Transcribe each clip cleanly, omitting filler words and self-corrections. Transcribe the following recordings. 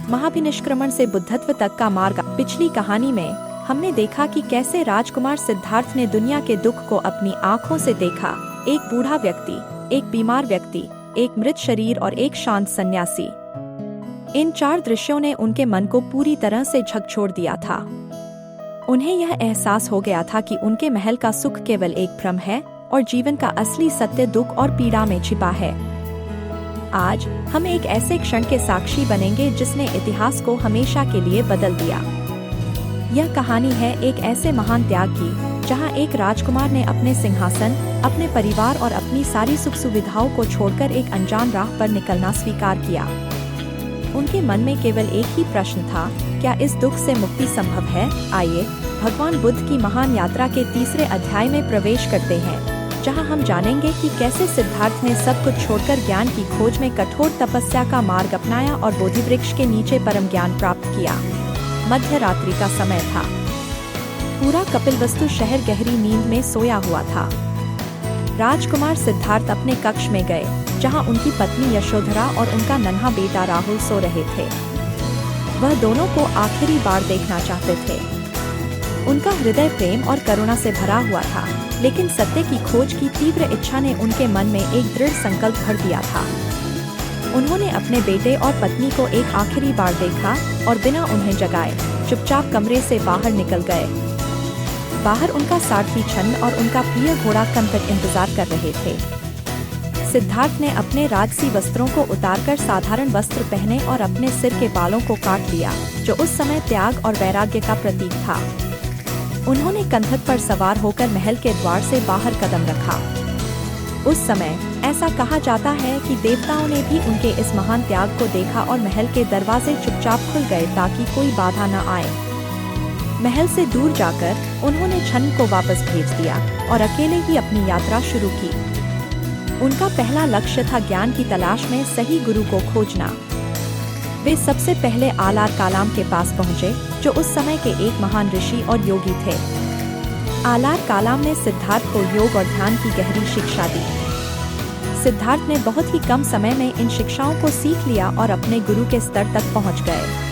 महाभिनिष्क्रमण से बुद्धत्व तक का मार्ग। पिछली कहानी में हमने देखा कि कैसे राजकुमार सिद्धार्थ ने दुनिया के दुख को अपनी आँखों से देखा। एक बूढ़ा व्यक्ति, एक बीमार व्यक्ति, एक मृत शरीर और एक शांत सन्यासी। इन 4 दृश्यों ने उनके मन को पूरी तरह से झकझोर दिया था। उन्हें यह एहसास हो गया था कि उनके महल का सुख केवल एक भ्रम है और जीवन का असली सत्य दुख और पीड़ा में छिपा है। आज हम एक ऐसे क्षण के साक्षी बनेंगे जिसने इतिहास को हमेशा के लिए बदल दिया। यह कहानी है एक ऐसे महान त्याग की, जहां एक राजकुमार ने अपने सिंहासन, अपने परिवार और अपनी सारी सुख सुविधाओं को छोड़कर एक अनजान राह पर निकलना स्वीकार किया। उनके मन में केवल एक ही प्रश्न था, क्या इस दुख से मुक्ति संभव है? आइए भगवान बुद्ध की महान यात्रा के 3रे अध्याय में प्रवेश करते हैं, जहां हम जानेंगे कि कैसे सिद्धार्थ ने सब कुछ छोड़कर ज्ञान की खोज में कठोर तपस्या का मार्ग अपनाया और बोधि वृक्ष के नीचे परम ज्ञान प्राप्त किया। मध्य रात्रि का समय था। पूरा कपिलवस्तु शहर गहरी नींद में सोया हुआ था। राजकुमार सिद्धार्थ अपने कक्ष में गए, जहां उनकी पत्नी यशोधरा और उनका नन्हा बेटा राहुल सो रहे थे। वह दोनों को आखिरी बार देखना चाहते थे। उनका हृदय प्रेम और करुणा से भरा हुआ था, लेकिन सत्य की खोज की तीव्र इच्छा ने उनके मन में एक दृढ़ संकल्प भर दिया था। उन्होंने अपने बेटे और पत्नी को एक आखिरी बार देखा और बिना उन्हें जगाए चुपचाप कमरे से बाहर निकल गए। बाहर उनका सारथी छन्न और उनका प्रिय घोड़ा कंकट इंतजार कर रहे थे। सिद्धार्थ ने अपने राजसी वस्त्रों को उतारकर साधारण वस्त्र पहने और अपने सिर के बालों को काट लिया, जो उस समय त्याग और वैराग्य का प्रतीक था। उन्होंने कंधक पर सवार होकर महल के द्वार से बाहर कदम रखा। उस समय ऐसा कहा जाता है कि देवताओं ने भी उनके इस महान त्याग को देखा और महल के दरवाजे चुपचाप खुल गए ताकि कोई बाधा न आए। महल से दूर जाकर उन्होंने छन्न को वापस भेज दिया और अकेले ही अपनी यात्रा शुरू की। उनका पहला लक्ष्य था ज्ञान की तलाश में सही गुरु को खोजना। वे सबसे पहले आलार कालाम के पास पहुंचे, जो उस समय के एक महान ऋषि और योगी थे। आलार कालाम ने सिद्धार्थ को योग और ध्यान की गहरी शिक्षा दी। सिद्धार्थ ने बहुत ही कम समय में इन शिक्षाओं को सीख लिया और अपने गुरु के स्तर तक पहुंच गए।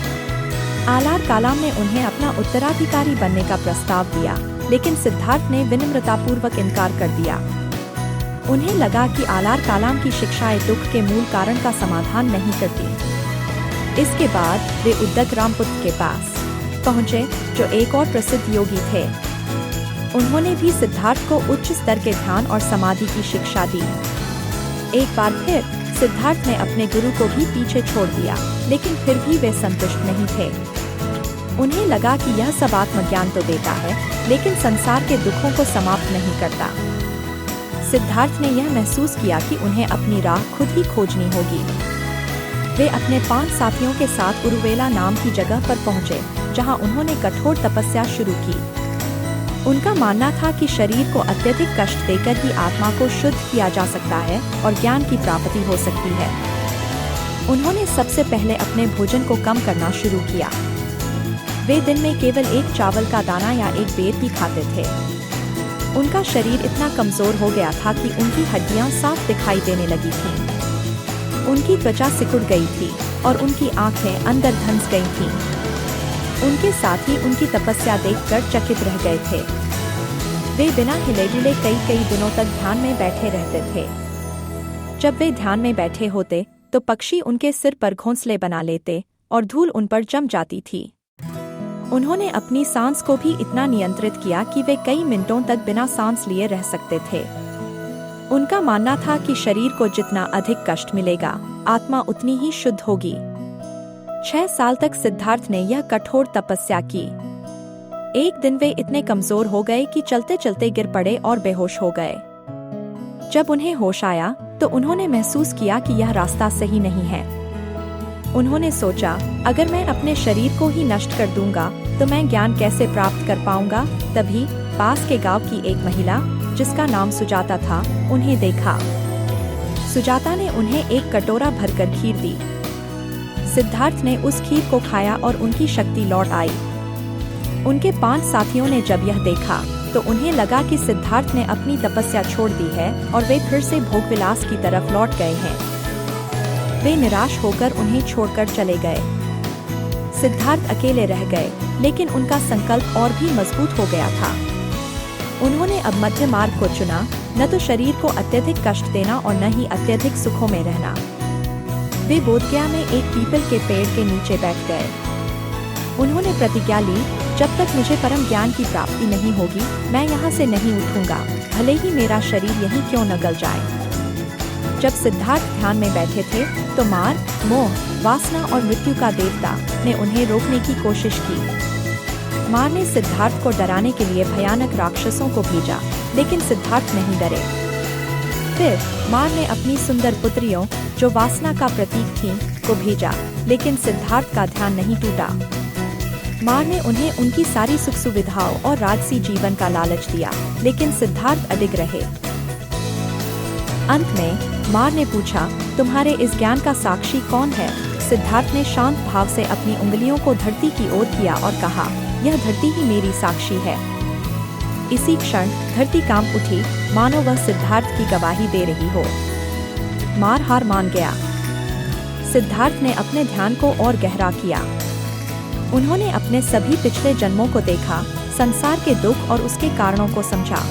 आलार कालाम ने उन्हें अपना उत्तराधिकारी बनने का प्रस्ताव दिया, लेकिन सिद्धार्थ ने विनम्रतापूर्वक इनकार कर दिया। उन्हें लगा कि आलार कालाम की शिक्षाएं दुख के मूल कारण का समाधान नहीं करती। इसके बाद वे उद्दक रामपुत्र के पास पहुंचे, जो एक और प्रसिद्ध योगी थे। उन्होंने भी सिद्धार्थ को उच्च स्तर के ध्यान और समाधि की शिक्षा दी। एक बार फिर सिद्धार्थ ने अपने गुरु को भी पीछे छोड़ दिया, लेकिन फिर भी वे संतुष्ट नहीं थे। उन्हें लगा कि यह सब आत्मज्ञान तो देता है, लेकिन संसार के दुखों को समाप्त नहीं करता। सिद्धार्थ ने यह महसूस किया कि उन्हें अपनी राह खुद ही खोजनी होगी। वे अपने 5 साथियों के साथ उरुवेला नाम की जगह पर पहुंचे, जहां उन्होंने कठोर तपस्या शुरू की। उनका मानना था कि शरीर को अत्यधिक कष्ट देकर ही आत्मा को शुद्ध किया जा सकता है और ज्ञान की प्राप्ति हो सकती है। उन्होंने सबसे पहले अपने भोजन को कम करना शुरू किया। वे दिन में केवल एक चावल का दाना या एक बेर ही खाते थे। उनका शरीर इतना कमजोर हो गया था कि उनकी हड्डियां साफ दिखाई देने लगी थीं। उनकी त्वचा सिकुड़ गई थी और उनकी आंखें अंदर धंस गई थीं। उनके साथी उनकी तपस्या देखकर चकित रह गए थे। वे बिना हिले डुले कई दिनों तक ध्यान में बैठे रहते थे। जब वे ध्यान में बैठे होते तो पक्षी उनके सिर पर घोंसले बना लेते और धूल उन पर जम जाती थी। उन्होंने अपनी सांस को भी इतना नियंत्रित किया कि वे कई मिनटों तक बिना सांस लिए रह सकते थे। उनका मानना था कि शरीर को जितना अधिक कष्ट मिलेगा, आत्मा उतनी ही शुद्ध होगी। 6 साल तक सिद्धार्थ ने यह कठोर तपस्या की। एक दिन वे इतने कमजोर हो गए कि चलते चलते गिर पड़े और बेहोश हो गए। जब उन्हें होश आया तो उन्होंने महसूस किया कि यह रास्ता सही नहीं है। उन्होंने सोचा, अगर मैं अपने शरीर को ही नष्ट कर दूंगा तो मैं ज्ञान कैसे प्राप्त कर पाऊंगा। तभी पास के गांव की एक महिला, जिसका नाम सुजाता था, उन्हें देखा। सुजाता ने उन्हें एक कटोरा भरकर खीर दी। सिद्धार्थ ने उस खीर को खाया और उनकी शक्ति लौट आई। उनके 5 साथियों ने जब यह देखा तो उन्हें लगा कि सिद्धार्थ ने अपनी तपस्या छोड़ दी है और वे फिर से भोगविलास की तरफ लौट गए हैं। वे निराश होकर उन्हें छोड़कर चले गए। सिद्धार्थ अकेले रह गए, लेकिन उनका संकल्प और भी मजबूत हो गया था। उन्होंने अब मध्य मार्ग को चुना, न तो शरीर को अत्यधिक कष्ट देना और न ही अत्यधिक सुखों में रहना। वे बोधगया में एक पीपल के पेड़ के नीचे बैठ गए। उन्होंने प्रतिज्ञा ली, जब तक मुझे परम ज्ञान की प्राप्ति नहीं होगी, मैं यहाँ से नहीं उठूंगा, भले ही मेरा शरीर यहीं क्यों न गल जाए। जब सिद्धार्थ ध्यान में बैठे थे तो मार, मोह, वासना और मृत्यु का देवता ने उन्हें रोकने की कोशिश की। मार ने सिद्धार्थ को डराने के लिए भयानक राक्षसों को भेजा, लेकिन सिद्धार्थ नहीं डरे। फिर मार ने अपनी सुंदर पुत्रियों, जो वासना का प्रतीक थीं, को भेजा, लेकिन सिद्धार्थ का ध्यान नहीं टूटा। मार ने उन्हें उनकी सारी सुख सुविधाओं और राजसी जीवन का लालच दिया, लेकिन सिद्धार्थ अडिग रहे। अंत में मार ने पूछा, तुम्हारे इस ज्ञान का साक्षी कौन है? सिद्धार्थ ने शांत भाव से अपनी उंगलियों को धरती की ओर किया और कहा, यह धरती ही मेरी साक्षी है। इसी क्षण धरती कांप उठी, मानो वह सिद्धार्थ की गवाही दे रही हो। मार हार मान गया। सिद्धार्थ ने अपने ध्यान को और गहरा किया। उन्होंने अपने सभी पिछले जन्मों को देखा, संसार के दुख और उसके कारणों को समझा।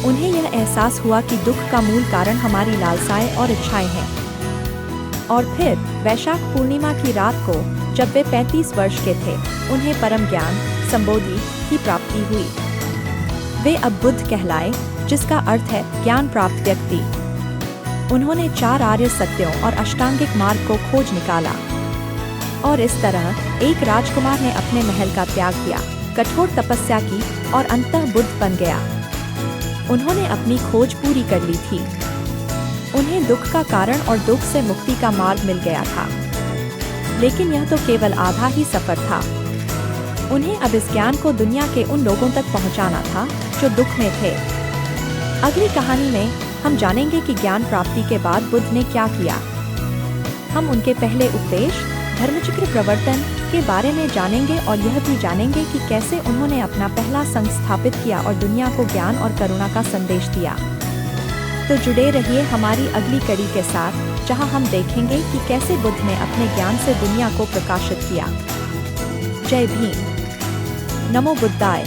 उन्हें यह एहसास हुआ कि दुख का मूल कारण हमारी लालसाएं और इच्छाएं हैं। और फिर वैशाख पूर्णिमा की रात को, जब वे 35 वर्ष के थे, उन्हें परम ज्ञान संबोधि की प्राप्ति हुई। वे अब बुद्ध कहलाए, जिसका अर्थ है ज्ञान प्राप्त व्यक्ति। उन्होंने 4 आर्य सत्यों और अष्टांगिक मार्ग को खोज निकाला। और इस तरह एक राजकुमार ने अपने महल का त्याग किया, कठोर तपस्या की और अंततः बुद्ध बन गया। उन्होंने अपनी खोज पूरी कर ली थी। उन्हें दुख का कारण और दुख से मुक्ति का मार्ग मिल गया था, लेकिन यह तो केवल आधा ही सफर था। उन्हें अब इस ज्ञान को दुनिया के उन लोगों तक पहुंचाना था जो दुख में थे। अगली कहानी में हम जानेंगे कि ज्ञान प्राप्ति के बाद बुद्ध ने क्या किया। हम उनके पहले उपदेश, धर्मचक्र प्रवर्तन के बारे में जानेंगे और यह भी जानेंगे कि कैसे उन्होंने अपना पहला संघ स्थापित किया और दुनिया को ज्ञान और करुणा का संदेश दिया। तो जुड़े रहिए हमारी अगली कड़ी के साथ, जहां हम देखेंगे कि कैसे बुद्ध ने अपने ज्ञान से दुनिया को प्रकाशित किया। जय भीम। नमो बुद्धाय।